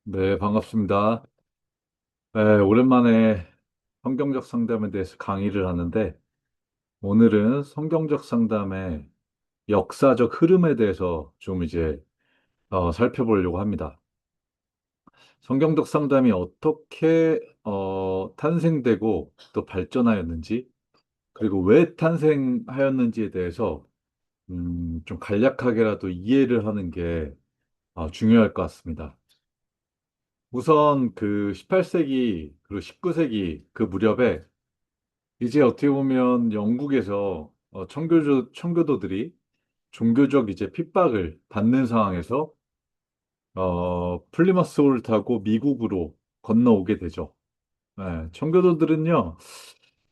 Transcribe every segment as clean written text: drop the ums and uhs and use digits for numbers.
네, 반갑습니다. 네, 오랜만에 성경적 상담에 대해서 강의를 하는데, 오늘은 성경적 상담의 역사적 흐름에 대해서 좀 살펴보려고 합니다. 성경적 상담이 어떻게 탄생되고 또 발전하였는지, 그리고 왜 탄생하였는지에 대해서 좀 간략하게라도 이해를 하는 게 중요할 것 같습니다. 우선 그 18세기 그리고 19세기 그 무렵에 이제 어떻게 보면 영국에서 청교도들이 종교적 이제 핍박을 받는 상황에서 플리머스호를 타고 미국으로 건너오게 되죠. 네, 청교도들은요,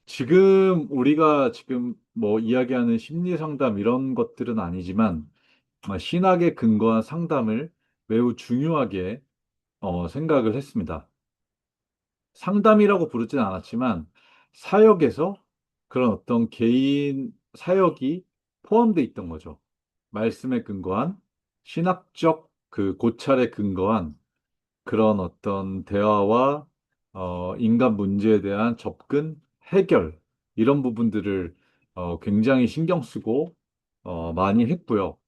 지금 우리가 지금 뭐 이야기하는 심리 상담 이런 것들은 아니지만 신학에 근거한 상담을 매우 중요하게 생각을 했습니다. 상담이라고 부르진 않았지만 사역에서 그런 어떤 개인 사역이 포함되어 있던 거죠. 말씀에 근거한 신학적 그 고찰에 근거한 그런 어떤 대화와 인간 문제에 대한 접근, 해결 이런 부분들을 굉장히 신경 쓰고 많이 했고요.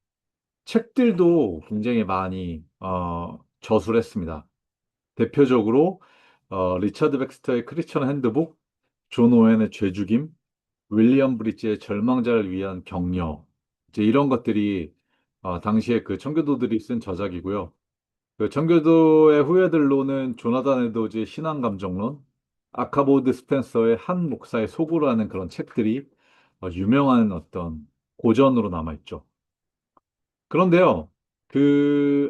책들도 굉장히 많이 저술했습니다. 대표적으로 리처드 백스터의 크리스천 핸드북, 존 오웬의 죄죽임, 윌리엄 브리지의 절망자를 위한 격려, 이제 이런 것들이 당시에 그 청교도들이 쓴 저작이고요. 그 청교도의 후예들로는 조나단 에드워즈의 신앙 감정론, 아카보드 스펜서의 한 목사의 소고라는 그런 책들이 유명한 어떤 고전으로 남아 있죠. 그런데요,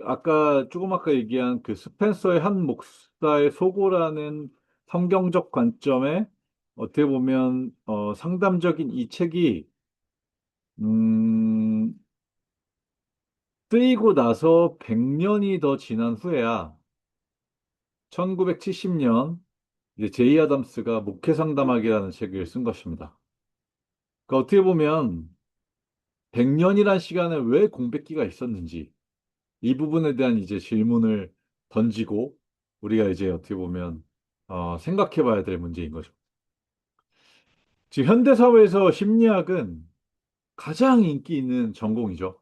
아까 얘기한 그 스펜서의 한 목사의 소고라는 성경적 관점에 어떻게 보면, 상담적인 이 책이, 음, 쓰이고 나서 100년이 더 지난 후에야 1970년 이제 제이 아담스가 목회 상담학이라는 책을 쓴 것입니다. 그러니까 어떻게 보면 100년이란 시간에 왜 공백기가 있었는지, 이 부분에 대한 이제 질문을 던지고 우리가 이제 어떻게 보면 생각해 봐야 될 문제인 거죠. 지금 현대 사회에서 심리학은 가장 인기 있는 전공이죠.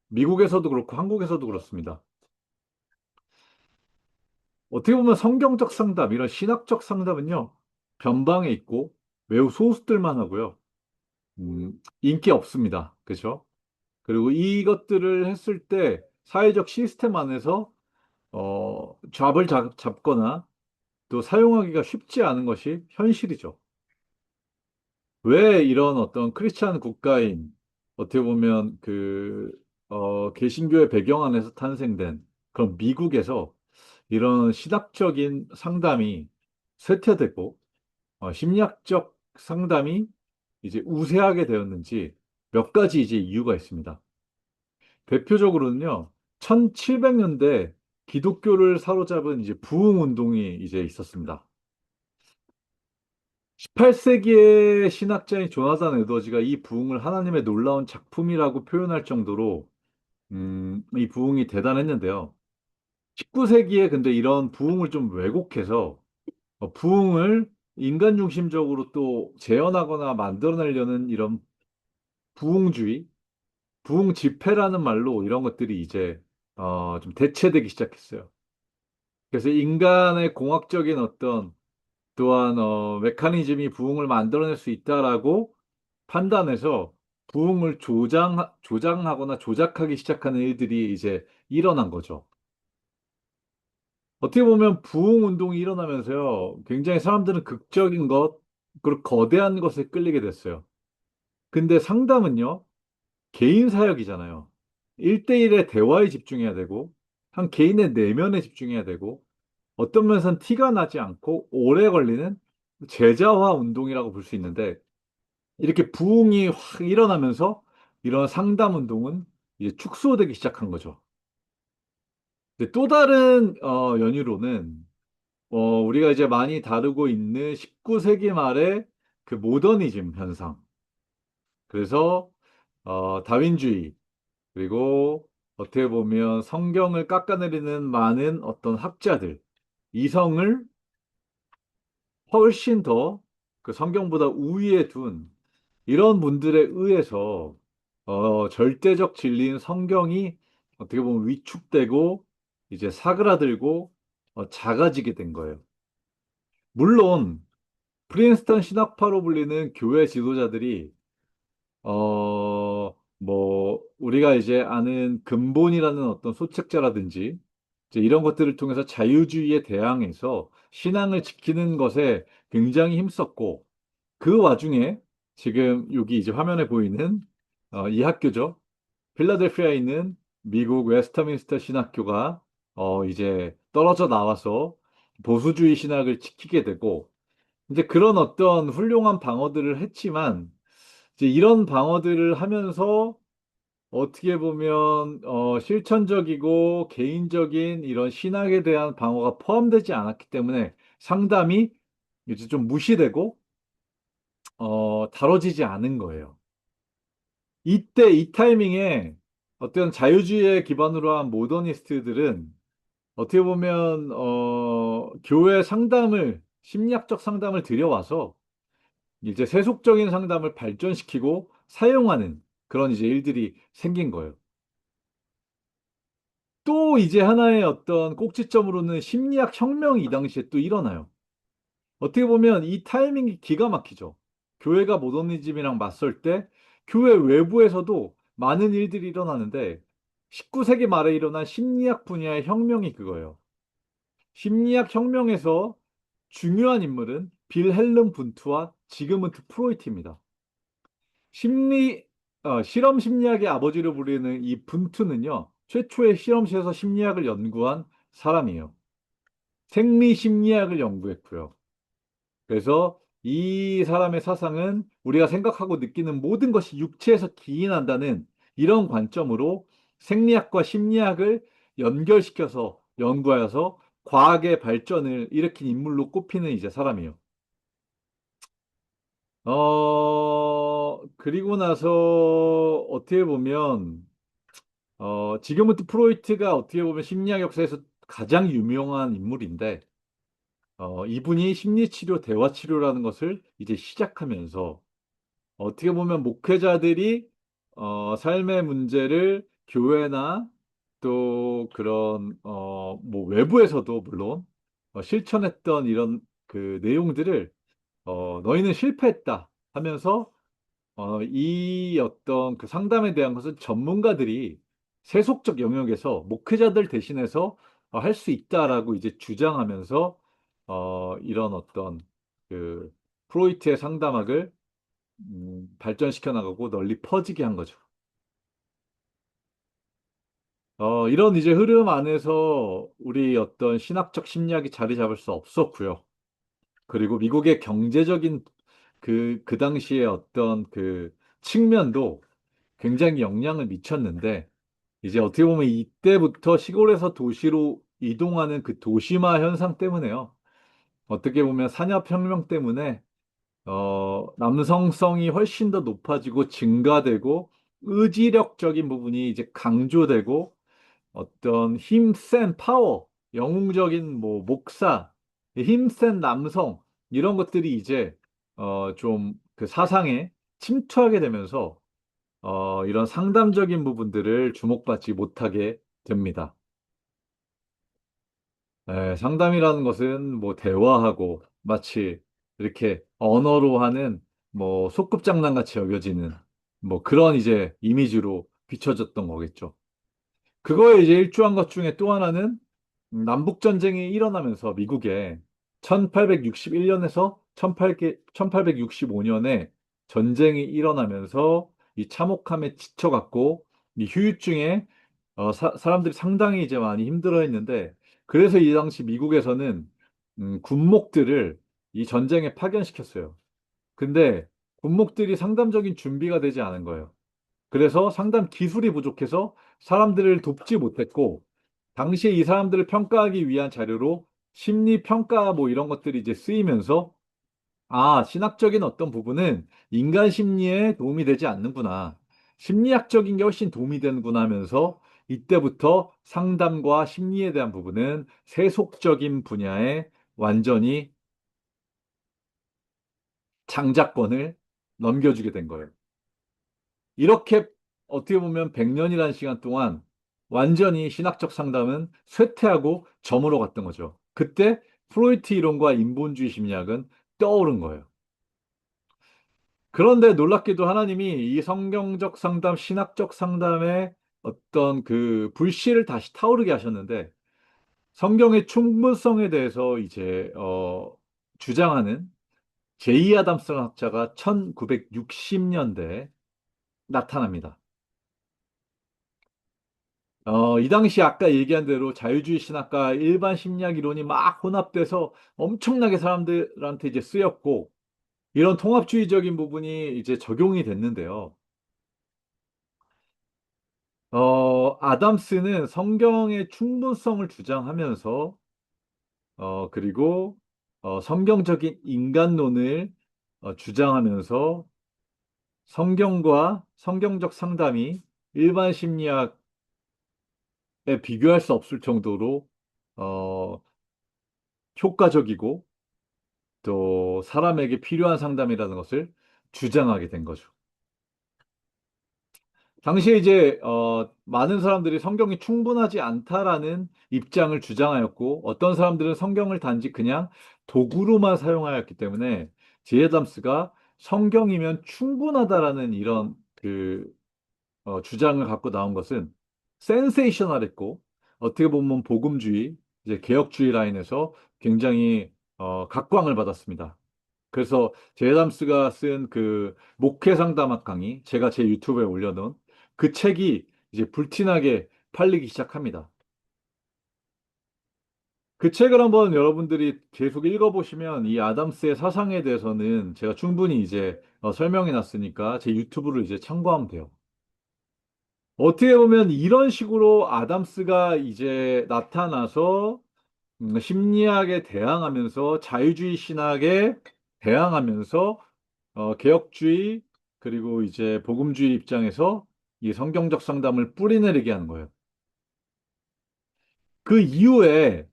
미국에서도 그렇고 한국에서도 그렇습니다. 어떻게 보면 성경적 상담, 이런 신학적 상담은요, 변방에 있고 매우 소수들만 하고요. 인기 없습니다. 그렇죠? 그리고 이것들을 했을 때 사회적 시스템 안에서 잡거나 또 사용하기가 쉽지 않은 것이 현실이죠. 왜 이런 어떤 크리스찬 국가인, 어떻게 보면 개신교의 배경 안에서 탄생된 그런 미국에서 이런 신학적인 상담이 쇠퇴되고, 심리학적 상담이 이제 우세하게 되었는지 몇 가지 이제 이유가 있습니다. 대표적으로는요, 1700년대 기독교를 사로잡은 이제 부흥 운동이 이제 있었습니다. 18세기의 신학자인 조나단 에드워즈가 이 부흥을 하나님의 놀라운 작품이라고 표현할 정도로 이 부흥이 대단했는데요. 19세기에 근데 이런 부흥을 좀 왜곡해서 부흥을 인간 중심적으로 또 재현하거나 만들어내려는 이런 부흥주의, 부흥 집회라는 말로 이런 것들이 이제 좀 대체되기 시작했어요. 그래서 인간의 공학적인 어떤 또한 메커니즘이 부흥을 만들어낼 수 있다라고 판단해서 부흥을 조장하거나 조작하기 시작하는 일들이 이제 일어난 거죠. 어떻게 보면 부흥 운동이 일어나면서요, 굉장히 사람들은 극적인 것, 그리고 거대한 것에 끌리게 됐어요. 근데 상담은요, 개인 사역이잖아요. 1대1의 대화에 집중해야 되고, 한 개인의 내면에 집중해야 되고, 어떤 면에서는 티가 나지 않고 오래 걸리는 제자화 운동이라고 볼 수 있는데, 이렇게 부흥이 확 일어나면서 이런 상담 운동은 이제 축소되기 시작한 거죠. 근데 또 다른 연유로는 우리가 이제 많이 다루고 있는 19세기 말의 그 모더니즘 현상. 그래서 다윈주의, 그리고 어떻게 보면 성경을 깎아내리는 많은 어떤 학자들. 이성을 훨씬 더 그 성경보다 우위에 둔 이런 분들에 의해서 절대적 진리인 성경이 어떻게 보면 위축되고 이제 사그라들고 작아지게 된 거예요. 물론 프린스턴 신학파로 불리는 교회 지도자들이 뭐 우리가 이제 아는 근본이라는 어떤 소책자라든지 이제 이런 것들을 통해서 자유주의에 대항해서 신앙을 지키는 것에 굉장히 힘썼고 그 와중에 지금 여기 이제 화면에 보이는 이 학교죠. 필라델피아에 있는 미국 웨스터민스터 신학교가 이제 떨어져 나와서 보수주의 신학을 지키게 되고 이제 그런 어떤 훌륭한 방어들을 했지만 이제 이런 방어들을 하면서 어떻게 보면 실천적이고 개인적인 이런 신학에 대한 방어가 포함되지 않았기 때문에 상담이 이제 좀 무시되고 다뤄지지 않은 거예요. 이때 이 타이밍에 어떤 자유주의에 기반으로 한 모더니스트들은 어떻게 보면 교회 상담을 심리학적 상담을 들여와서 이제 세속적인 상담을 발전시키고 사용하는 그런 이제 일들이 생긴 거예요. 또 이제 하나의 어떤 꼭지점으로는 심리학 혁명이 이 당시에 또 일어나요. 어떻게 보면 이 타이밍이 기가 막히죠. 교회가 모더니즘이랑 맞설 때 교회 외부에서도 많은 일들이 일어나는데 19세기 말에 일어난 심리학 분야의 혁명이 그거예요. 심리학 혁명에서 중요한 인물은 빌헬름 분투와 지그문트 프로이트입니다. 심리, 실험 심리학의 아버지로 불리는 이 분투는요, 최초의 실험실에서 심리학을 연구한 사람이에요. 생리 심리학을 연구했고요. 그래서 이 사람의 사상은 우리가 생각하고 느끼는 모든 것이 육체에서 기인한다는 이런 관점으로 생리학과 심리학을 연결시켜서 연구하여서 과학의 발전을 일으킨 인물로 꼽히는 이제 사람이에요. 그리고 나서 어떻게 보면, 지그문트 프로이트가 어떻게 보면 심리학 역사에서 가장 유명한 인물인데, 이분이 심리치료, 대화치료라는 것을 이제 시작하면서 어떻게 보면 목회자들이 삶의 문제를 교회나 또 그런 뭐 외부에서도 물론 실천했던 이런 그 내용들을 너희는 실패했다 하면서 이 어떤 그 상담에 대한 것은 전문가들이 세속적 영역에서 목회자들 대신해서 할 수 있다라고 이제 주장하면서 이런 어떤 그 프로이트의 상담학을 발전시켜 나가고 널리 퍼지게 한 거죠. 이런 이제 흐름 안에서 우리 어떤 신학적 심리학이 자리 잡을 수 없었고요. 그리고 미국의 경제적인 그 당시에 어떤 그 측면도 굉장히 영향을 미쳤는데, 이제 어떻게 보면 이때부터 시골에서 도시로 이동하는 그 도시화 현상 때문에요. 어떻게 보면 산업혁명 때문에 남성성이 훨씬 더 높아지고 증가되고 의지력적인 부분이 이제 강조되고 어떤 힘센 파워, 영웅적인 뭐 목사, 힘센 남성 이런 것들이 이제 좀 그 사상에 침투하게 되면서 이런 상담적인 부분들을 주목받지 못하게 됩니다. 상담이라는 것은 뭐 대화하고 마치 이렇게 언어로 하는 뭐 소꿉장난 같이 여겨지는 뭐 그런 이제 이미지로 비춰졌던 거겠죠. 그거에 이제 일조한 것 중에 또 하나는 남북전쟁이 일어나면서 미국에 1861년에서 1865년에 전쟁이 일어나면서 이 참혹함에 지쳐갔고 이 후유증에 사람들이 상당히 이제 많이 힘들어했는데 그래서 이 당시 미국에서는 군목들을 이 전쟁에 파견시켰어요. 근데 군목들이 상담적인 준비가 되지 않은 거예요. 그래서 상담 기술이 부족해서 사람들을 돕지 못했고, 당시에 이 사람들을 평가하기 위한 자료로 심리 평가 뭐 이런 것들이 이제 쓰이면서, 아, 신학적인 어떤 부분은 인간 심리에 도움이 되지 않는구나. 심리학적인 게 훨씬 도움이 되는구나 하면서 이때부터 상담과 심리에 대한 부분은 세속적인 분야에 완전히 장자권을 넘겨주게 된 거예요. 이렇게 어떻게 보면 100년이라는 시간 동안 완전히 신학적 상담은 쇠퇴하고 저물어 갔던 거죠. 그때 프로이트 이론과 인본주의 심리학은 떠오른 거예요. 그런데 놀랍게도 하나님이 이 성경적 상담, 신학적 상담의 어떤 그 불씨를 다시 타오르게 하셨는데 성경의 충분성에 대해서 이제 주장하는 제이 아담스라는 학자가 1960년대에 나타납니다. 이 당시 아까 얘기한 대로 자유주의 신학과 일반 심리학 이론이 막 혼합돼서 엄청나게 사람들한테 이제 쓰였고, 이런 통합주의적인 부분이 이제 적용이 됐는데요. 아담스는 성경의 충분성을 주장하면서, 그리고 성경적인 인간론을 주장하면서 성경과 성경적 상담이 일반 심리학에 비교할 수 없을 정도로 어, 효과적이고 또 사람에게 필요한 상담이라는 것을 주장하게 된 거죠. 당시에 이제 많은 사람들이 성경이 충분하지 않다라는 입장을 주장하였고 어떤 사람들은 성경을 단지 그냥 도구로만 사용하였기 때문에 제이담스가 성경이면 충분하다라는 이런 그 주장을 갖고 나온 것은 센세이셔널했고 어떻게 보면 복음주의, 이제 개혁주의 라인에서 굉장히 각광을 받았습니다. 그래서 제담스가 쓴 그 목회 상담학 강의, 제가 제 유튜브에 올려놓은 그 책이 이제 불티나게 팔리기 시작합니다. 그 책을 한번 여러분들이 계속 읽어보시면 이 아담스의 사상에 대해서는 제가 충분히 이제 설명해 놨으니까 제 유튜브를 이제 참고하면 돼요. 어떻게 보면 이런 식으로 아담스가 이제 나타나서 심리학에 대항하면서 자유주의 신학에 대항하면서 개혁주의 그리고 이제 복음주의 입장에서 이 성경적 상담을 뿌리내리게 하는 거예요. 그 이후에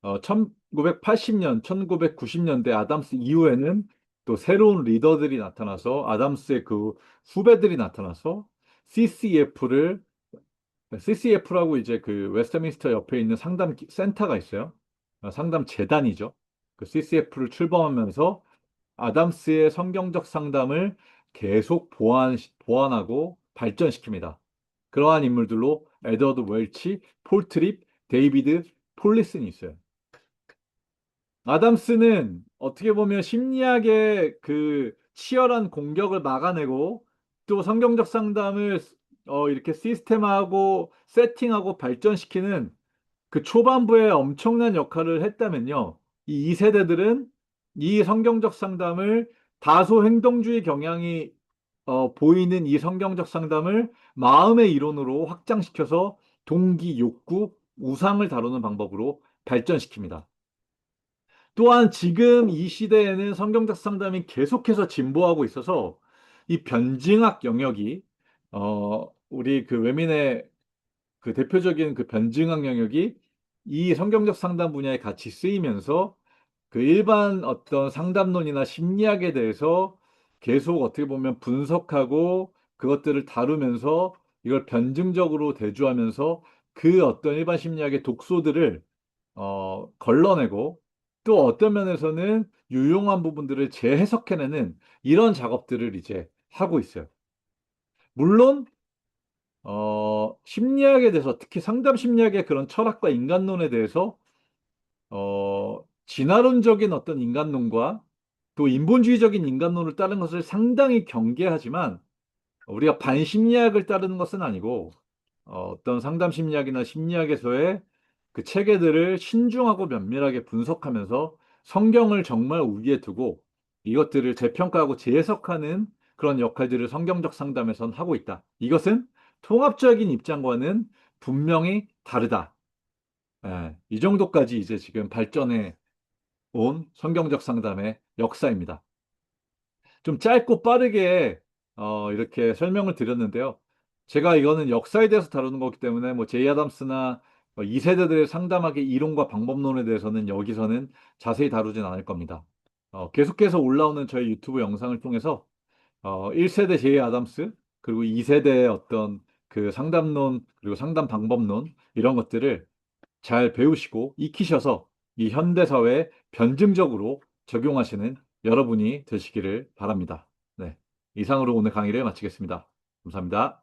1980년, 1990년대 아담스 이후에는 또 새로운 리더들이 나타나서 아담스의 그 후배들이 나타나서 CCF를 CCF라고 이제 그 웨스트민스터 옆에 있는 상담 센터가 있어요. 상담 재단이죠. 그 CCF를 출범하면서 아담스의 성경적 상담을 계속 보완하고 발전시킵니다. 그러한 인물들로 에드워드 웰치, 폴 트립, 데이비드 폴리슨이 있어요. 아담스는 어떻게 보면 심리학의 그 치열한 공격을 막아내고 또 성경적 상담을 이렇게 시스템화하고 세팅하고 발전시키는 그 초반부에 엄청난 역할을 했다면요. 이 2세대들은 이 성경적 상담을 다소 행동주의 경향이 보이는 이 성경적 상담을 마음의 이론으로 확장시켜서 동기, 욕구, 우상을 다루는 방법으로 발전시킵니다. 또한 지금 이 시대에는 성경적 상담이 계속해서 진보하고 있어서 이 변증학 영역이 우리 그 외민의 그 대표적인 그 변증학 영역이 이 성경적 상담 분야에 같이 쓰이면서 그 일반 어떤 상담론이나 심리학에 대해서 계속 어떻게 보면 분석하고 그것들을 다루면서 이걸 변증적으로 대조하면서 그 어떤 일반 심리학의 독소들을 걸러내고 또 어떤 면에서는 유용한 부분들을 재해석해내는 이런 작업들을 이제 하고 있어요. 물론 심리학에 대해서 특히 상담 심리학의 그런 철학과 인간론에 대해서 진화론적인 어떤 인간론과 또 인본주의적인 인간론을 따르는 것을 상당히 경계하지만 우리가 반심리학을 따르는 것은 아니고 어떤 상담 심리학이나 심리학에서의 그 체계들을 신중하고 면밀하게 분석하면서 성경을 정말 우위에 두고 이것들을 재평가하고 재해석하는 그런 역할들을 성경적 상담에선 하고 있다. 이것은 통합적인 입장과는 분명히 다르다. 예, 이 정도까지 이제 지금 발전해 온 성경적 상담의 역사입니다. 좀 짧고 빠르게 이렇게 설명을 드렸는데요. 제가 이거는 역사에 대해서 다루는 거기 때문에 뭐 제이 아담스나 2세대들의 상담학의 이론과 방법론에 대해서는 여기서는 자세히 다루진 않을 겁니다. 계속해서 올라오는 저희 유튜브 영상을 통해서 1세대 제이 아담스 그리고 2세대의 어떤 그 상담론 그리고 상담 방법론 이런 것들을 잘 배우시고 익히셔서 이 현대 사회에 변증적으로 적용하시는 여러분이 되시기를 바랍니다. 네. 이상으로 오늘 강의를 마치겠습니다. 감사합니다.